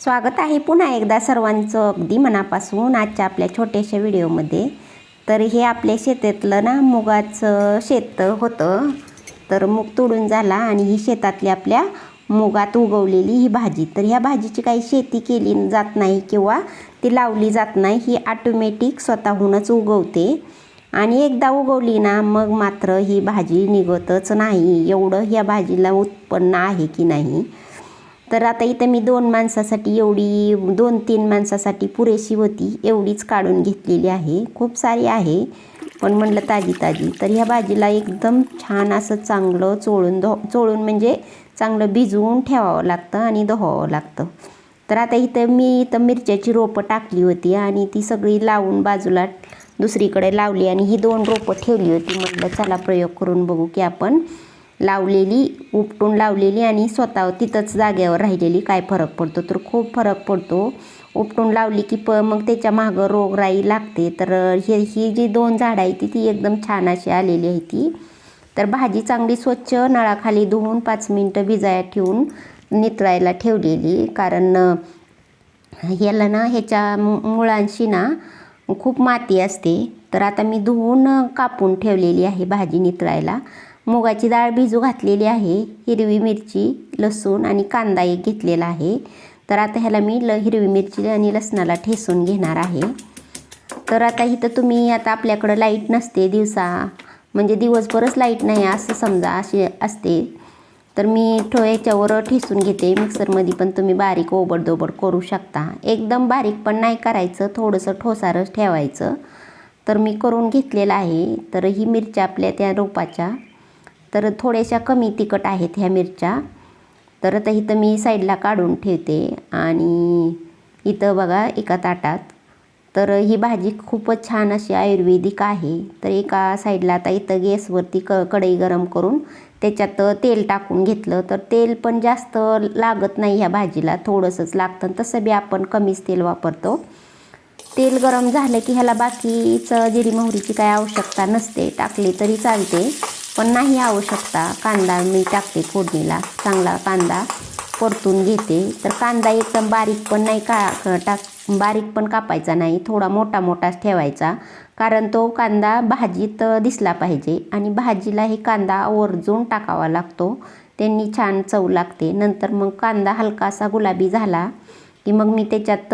स्वागत आहे पुन्हा एकदा सर्वांचं अगदी मनापासून आजच्या आपल्या छोट्याशा व्हिडिओमध्ये। तर हे आपल्या शेतातलं ना मुगाचं शेत होतं। तर मूग तोडून झाला आणि ही शेतातली आपल्या मुगात उगवलेली ही भाजी। तर ह्या भाजीची काही शेती केली जात नाही किंवा ती लावली जात नाही, ही ऑटोमॅटिक स्वतःहूनच उगवते आणि एकदा उगवली ना मग मात्र ही भाजी निघतच नाही। एवढं ह्या भाजीला उत्पन्न आहे की नाही। तर आता इथं मी 2 माणसासाठी एवढी 2-3 माणसासाठी पुरेशी होती एवढीच काढून घेतलेली आहे। खूप सारी आहे पण म्हणलं ताजी ताजी। तर ह्या भाजीला एकदम छान असं चांगलं चोळून म्हणजे चांगलं भिजवून ठेवावं लागतं आणि धुवावं लागतं। तर आता इथं मी मिरच्याची रोपं टाकली होती आणि ती सगळी लावून बाजूला दुसरीकडे लावली आणि ही 2 रोपं ठेवली होती। म्हटलं चला प्रयोग करून बघू की आपण लावलेली उपटून लावलेली आणि स्वतः तिथंच जागेवर राहिलेली काय फरक पडतो। तर खूप फरक पडतो। उपटून लावली की मग त्याच्या मागं रोगराई लागते। तर ही जी 2 झाडं आहेत ती एकदम छान अशी आलेली आहे ती। तर भाजी चांगली स्वच्छ नळाखाली धुवून 5 मिनिटं भिजायला ठेवून नितळायला ठेवलेली, कारण ह्याला ना ह्याच्या मुळांशी ना खूप माती असते। तर आता मी धुवून कापून ठेवलेली आहे भाजी नितळायला। मुगाची डाळ भिजू घातलेली आहे, हिरवी मिरची, लसूण आणि कांदा एक घेतलेला आहे। तर आता ह्याला मी हिरवी मिरची आणि लसणाला ठेसून घेणार आहे। तर आता इथं तुम्ही आता आपल्याकडं लाईट नसते दिवसा, म्हणजे दिवसभरच लाईट नाही असं समजा अशी असते। तर मी ह्याच्यावर ठेसून घेते। मिक्सरमध्ये पण तुम्ही बारीक ओबडधोबड करू शकता। एकदम बारीक पण नाही करायचं, थोडंसं ठोसारच ठेवायचं। तर मी करून घेतलेलं आहे। तर ही मिरच्या आपल्या त्या रोपाच्या तर थोड्याशा कमी तिखट आहेत ह्या मिरच्या। तर आता इथं मी साईडला काढून ठेवते आणि इथं बघा एका ताटात। तर ही भाजी खूपच छान अशी आयुर्वेदिक आहे। तर एका साईडला आता इथं गॅसवरती कढई गरम करून त्याच्यात तेल टाकून घेतलं। तर तेल पण जास्त लागत नाही ह्या भाजीला, थोडंसंच लागतं। तसं बी आपण कमीच तेल वापरतो। तेल गरम झालं की ह्याला बाकीचं जिरी मोहरीची काही आवश्यकता नसते, टाकली तरी चालते पण नाही आवश्यकता। कांदा मी टाकते फोडणीला, चांगला कांदा परतून घेते। तर कांदा एकदम बारीक पण नाही बारीक पण कापायचा नाही, थोडा मोठा मोठाच ठेवायचा, कारण तो कांदा भाजीत दिसला पाहिजे आणि भाजीला हे कांदा आवर्जून टाकावा लागतो, त्यांनी छान चव लागते। नंतर मग कांदा हलकासा गुलाबी झाला की मग मी त्याच्यात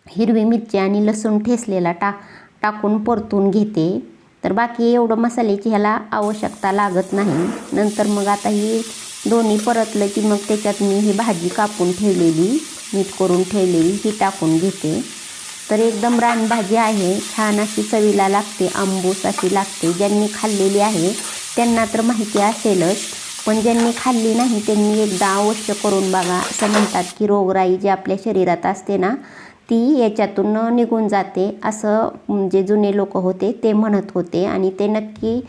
हिरवी मिरची आणि लसूण ठेचलेला टाकून परतून घेते। तर बाकी एवढं मसाल्याची ह्याला आवश्यकता लागत नाही। नंतर मग आता ही दोन्ही परतलं की मग त्याच्यात मी ही भाजी कापून ठेवलेली, मीठ करून ठेवलेली ही टाकून घेते। तर एकदम रानभाजी आहे, छान अशी चवीला लागते, आंबूस अशी लागते। ज्यांनी खाल्लेली आहे त्यांना तर माहिती असेलच, पण ज्यांनी खाल्ली नाही त्यांनी एकदा अवश्य करून बघा। असं म्हणतात की रोगराई जी आपल्या शरीरात असते ना ती याच्यातून निघून जाते, असं जे जुने लोक होते ते म्हणत होते आणि ते नक्की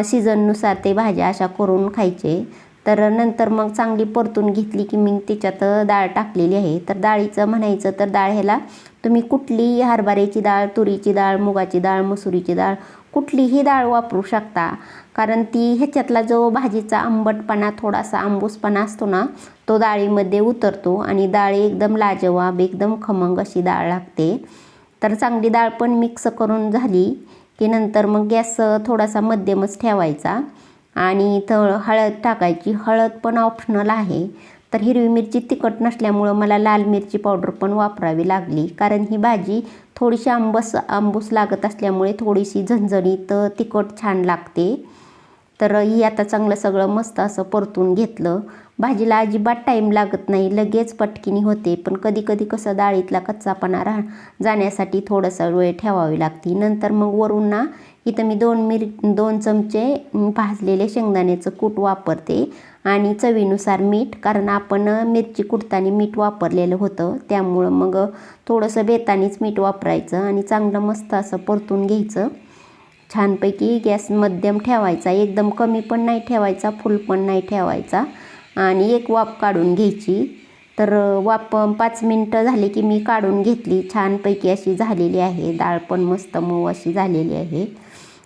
सीझननुसार ते भाज्या अशा करून खायचे। तर नंतर मग चांगली परतून घेतली की मी त्याच्यात डाळ टाकलेली आहे। तर डाळीचं म्हणायचं तर डाळ ह्याला तुम्ही कुठलीही हरभऱ्याची डाळ, तुरीची डाळ, मुगाची डाळ, मसुरीची डाळ कुठलीही डाळ वापरू शकता, कारण ती ह्याच्यातला जो भाजीचा आंबटपणा, थोडासा आंबूसपणा असतो ना तो डाळीमध्ये उतरतो आणि डाळ एकदम लाजवाब, एकदम खमंग अशी डाळ लागते। तर चांगली डाळ पण मिक्स करून झाली की नंतर मग गॅस थोडासा मध्यमच ठेवायचा आणि इथं हळद टाकायची। हळद पण ऑप्शनल आहे। तर हिरवी मिरची तिखट नसल्यामुळं मला लाल मिरची पावडर पण वापरावी लागली, कारण ही भाजी थोडीशी आंबूस लागत असल्यामुळे थोडीशी झणझणीत तिखट छान लागते। तर ही आता चांगलं सगळं मस्त असं परतून घेतलं। भाजीला अजिबात टाईम लागत नाही, लगेच पटकिनी होते, पण कधी कधी कसं डाळीतला कच्चापणा जाण्यासाठी थोडासा वेळ ठेवावी लागते। नंतर मग वरून ना इथं मी 2 चमचे भाजलेले शेंगदाण्याचं कूट वापरते आणि चवीनुसार मीठ, कारण आपण मिरची कुटताना मीठ वापरलेलं होतं, त्यामुळं मग थोडंसं बेतानीच मीठ वापरायचं आणि चांगलं मस्त असं परतून घ्यायचं छानपैकी। गॅस मध्यम ठेवायचा, एकदम कमी पण नाही ठेवायचा, फुल पण नाही ठेवायचा आणि एक वाफ काढून घ्यायची। तर वाफ 5 मिनिटं झाली की मी काढून घेतली, छानपैकी अशी झालेली आहे। डाळ पण मस्त मऊ अशी झालेली आहे।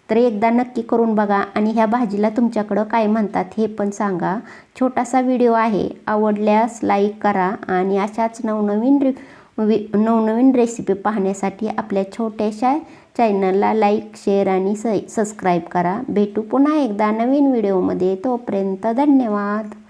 तर एकदा नक्की करून बघा आणि ह्या भाजीला तुमच्याकडं काय म्हणतात हे पण सांगा. छोटासा व्हिडिओ आहे, आवडल्यास लाईक करा आणि अशाच नवनवीन रेसिपी पाहण्यासाठी आपल्या छोट्याशा चॅनलला लाईक, शेअर आणि सबस्क्राईब करा. भेटू पुन्हा एकदा नवीन व्हिडिओमध्ये. तोपर्यंत धन्यवाद.